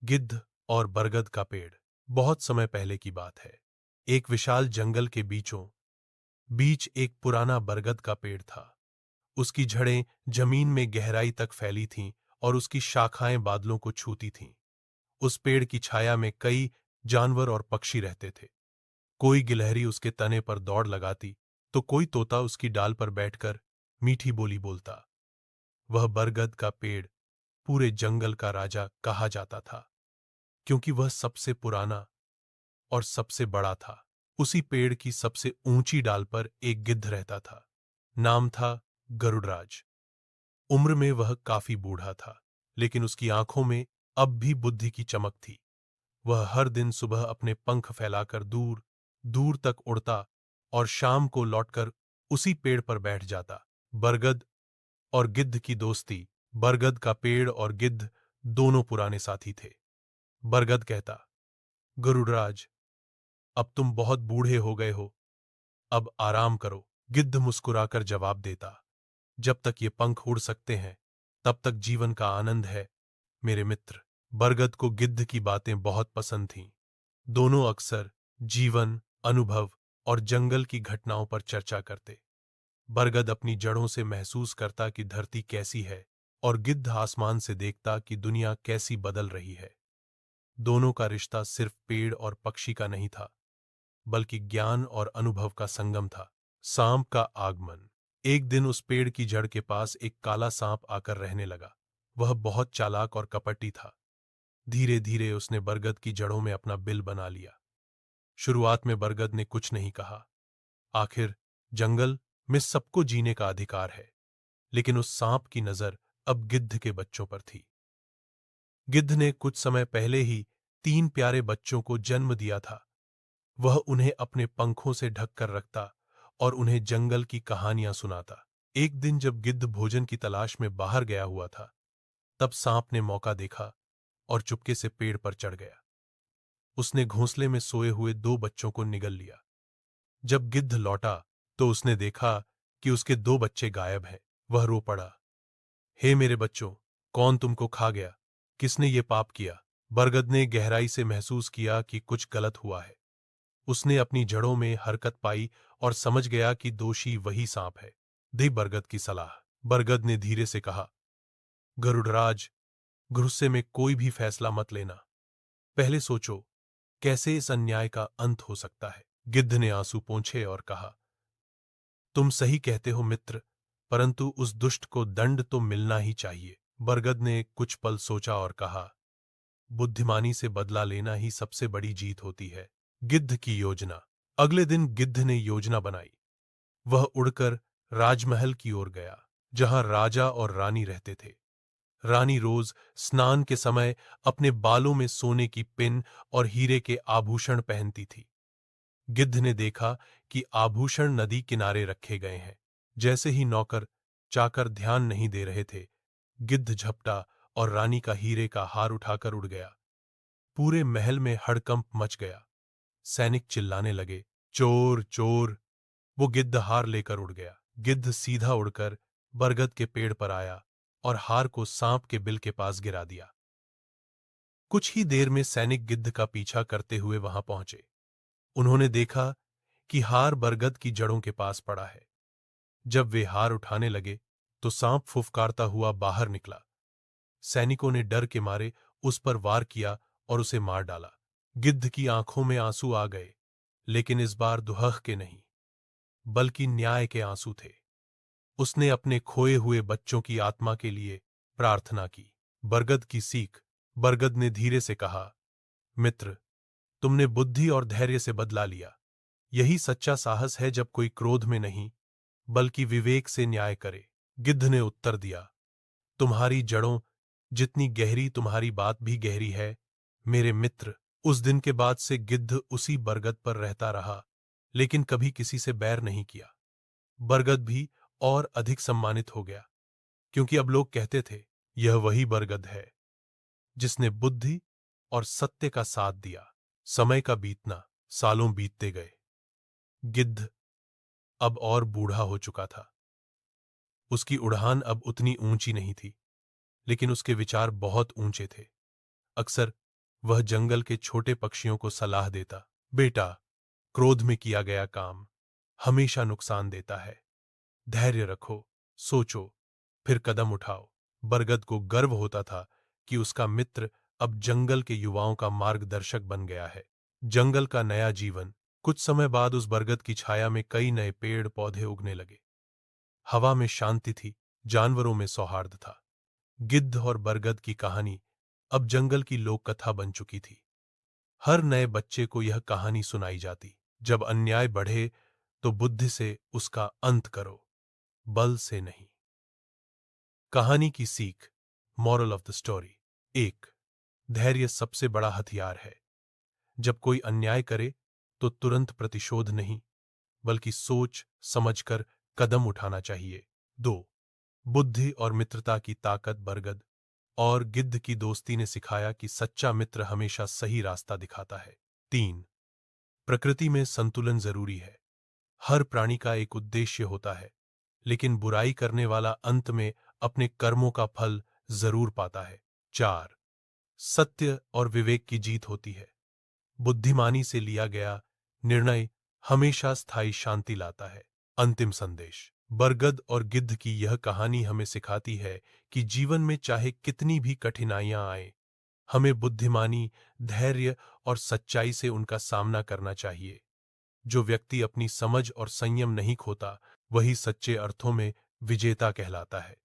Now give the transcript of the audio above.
गिद्ध और बरगद का पेड़। बहुत समय पहले की बात है। एक विशाल जंगल के बीचों बीच एक पुराना बरगद का पेड़ था। उसकी जड़ें जमीन में गहराई तक फैली थीं और उसकी शाखाएं बादलों को छूती थीं। उस पेड़ की छाया में कई जानवर और पक्षी रहते थे। कोई गिलहरी उसके तने पर दौड़ लगाती, तो कोई तोता उसकी डाल पर बैठकर मीठी बोली बोलता। वह बरगद का पेड़ पूरे जंगल का राजा कहा जाता था, क्योंकि वह सबसे पुराना और सबसे बड़ा था। उसी पेड़ की सबसे ऊंची डाल पर एक गिद्ध रहता था। नाम था गरुड़राज। उम्र में वह काफी बूढ़ा था, लेकिन उसकी आंखों में अब भी बुद्धि की चमक थी। वह हर दिन सुबह अपने पंख फैलाकर दूर दूर तक उड़ता और शाम को लौटकर उसी पेड़ पर बैठ जाता। बरगद और गिद्ध की दोस्ती। बरगद का पेड़ और गिद्ध दोनों पुराने साथी थे। बरगद कहता, गरुड़राज, अब तुम बहुत बूढ़े हो गए हो, अब आराम करो। गिद्ध मुस्कुराकर जवाब देता, जब तक ये पंख उड़ सकते हैं, तब तक जीवन का आनंद है मेरे मित्र। बरगद को गिद्ध की बातें बहुत पसंद थीं। दोनों अक्सर जीवन, अनुभव और जंगल की घटनाओं पर चर्चा करते। बरगद अपनी जड़ों से महसूस करता कि धरती कैसी है, और गिद्ध आसमान से देखता कि दुनिया कैसी बदल रही है। दोनों का रिश्ता सिर्फ पेड़ और पक्षी का नहीं था, बल्कि ज्ञान और अनुभव का संगम था। सांप का आगमन। एक दिन उस पेड़ की जड़ के पास एक काला सांप आकर रहने लगा। वह बहुत चालाक और कपटी था। धीरे धीरे उसने बरगद की जड़ों में अपना बिल बना लिया। शुरुआत में बरगद ने कुछ नहीं कहा। आखिर जंगल में सबको जीने का अधिकार है। लेकिन उस सांप की नजर अब गिद्ध के बच्चों पर थी। गिद्ध ने कुछ समय पहले ही 3 प्यारे बच्चों को जन्म दिया था। वह उन्हें अपने पंखों से ढककर रखता और उन्हें जंगल की कहानियां सुनाता। एक दिन जब गिद्ध भोजन की तलाश में बाहर गया हुआ था, तब सांप ने मौका देखा और चुपके से पेड़ पर चढ़ गया। उसने घोंसले में सोए हुए 2 बच्चों को निगल लिया। जब गिद्ध लौटा तो उसने देखा कि उसके 2 बच्चे गायब हैं। वह रो पड़ा, हे मेरे बच्चों, कौन तुमको खा गया? किसने ये पाप किया? बरगद ने गहराई से महसूस किया कि कुछ गलत हुआ है। उसने अपनी जड़ों में हरकत पाई और समझ गया कि दोषी वही सांप है। दे बरगद की सलाह। बरगद ने धीरे से कहा, गरुड़राज, गुस्से में कोई भी फैसला मत लेना। पहले सोचो, कैसे इस अन्याय का अंत हो सकता है। गिद्ध ने आंसू पोंछे और कहा, तुम सही कहते हो मित्र, परंतु उस दुष्ट को दंड तो मिलना ही चाहिए। बरगद ने कुछ पल सोचा और कहा, बुद्धिमानी से बदला लेना ही सबसे बड़ी जीत होती है। गिद्ध की योजना। अगले दिन गिद्ध ने योजना बनाई। वह उड़कर राजमहल की ओर गया, जहां राजा और रानी रहते थे। रानी रोज स्नान के समय अपने बालों में सोने की पिन और हीरे के आभूषण पहनती थी। गिद्ध ने देखा कि आभूषण नदी किनारे रखे गए हैं। जैसे ही नौकर चाकर ध्यान नहीं दे रहे थे, गिद्ध झपटा और रानी का हीरे का हार उठाकर उड़ गया। पूरे महल में हड़कंप मच गया। सैनिक चिल्लाने लगे, चोर चोर। वो गिद्ध हार लेकर उड़ गया। गिद्ध सीधा उड़कर बरगद के पेड़ पर आया और हार को सांप के बिल के पास गिरा दिया। कुछ ही देर में सैनिक गिद्ध का पीछा करते हुए वहां पहुंचे। उन्होंने देखा कि हार बरगद की जड़ों के पास पड़ा है। जब वे हार उठाने लगे, तो सांप फुफकारता हुआ बाहर निकला। सैनिकों ने डर के मारे उस पर वार किया और उसे मार डाला। गिद्ध की आंखों में आंसू आ गए, लेकिन इस बार दुहख के नहीं, बल्कि न्याय के आंसू थे। उसने अपने खोए हुए बच्चों की आत्मा के लिए प्रार्थना की। बरगद की सीख। बरगद ने धीरे से कहा, मित्र, तुमने बुद्धि और धैर्य से बदला लिया। यही सच्चा साहस है, जब कोई क्रोध में नहीं, बल्कि विवेक से न्याय करे। गिद्ध ने उत्तर दिया, तुम्हारी जड़ों जितनी गहरी, तुम्हारी बात भी गहरी है मेरे मित्र। उस दिन के बाद से गिद्ध उसी बरगद पर रहता रहा, लेकिन कभी किसी से बैर नहीं किया। बरगद भी और अधिक सम्मानित हो गया, क्योंकि अब लोग कहते थे, यह वही बरगद है जिसने बुद्धि और सत्य का साथ दिया। समय का बीतना। सालों बीतते गए। गिद्ध अब और बूढ़ा हो चुका था। उसकी उड़ान अब उतनी ऊंची नहीं थी, लेकिन उसके विचार बहुत ऊंचे थे। अक्सर वह जंगल के छोटे पक्षियों को सलाह देता, बेटा, क्रोध में किया गया काम हमेशा नुकसान देता है। धैर्य रखो, सोचो, फिर कदम उठाओ। बरगद को गर्व होता था कि उसका मित्र अब जंगल के युवाओं का मार्गदर्शक बन गया है। जंगल का नया जीवन। कुछ समय बाद उस बरगद की छाया में कई नए पेड़ पौधे उगने लगे। हवा में शांति थी, जानवरों में सौहार्द था। गिद्ध और बरगद की कहानी अब जंगल की लोक कथा बन चुकी थी। हर नए बच्चे को यह कहानी सुनाई जाती, जब अन्याय बढ़े तो बुद्धि से उसका अंत करो, बल से नहीं। कहानी की सीख, मॉरल ऑफ द स्टोरी। 1, धैर्य सबसे बड़ा हथियार है। जब कोई अन्याय करे तो तुरंत प्रतिशोध नहीं, बल्कि सोच समझकर कदम उठाना चाहिए। 2, बुद्धि और मित्रता की ताकत। बरगद और गिद्ध की दोस्ती ने सिखाया कि सच्चा मित्र हमेशा सही रास्ता दिखाता है। 3, प्रकृति में संतुलन जरूरी है। हर प्राणी का एक उद्देश्य होता है, लेकिन बुराई करने वाला अंत में अपने कर्मों का फल जरूर पाता है। 4, सत्य और विवेक की जीत होती है। बुद्धिमानी से लिया गया निर्णय हमेशा स्थायी शांति लाता है। अंतिम संदेश, बरगद और गिद्ध की यह कहानी हमें सिखाती है कि जीवन में चाहे कितनी भी कठिनाइयां आए, हमें बुद्धिमानी, धैर्य और सच्चाई से उनका सामना करना चाहिए। जो व्यक्ति अपनी समझ और संयम नहीं खोता, वही सच्चे अर्थों में विजेता कहलाता है।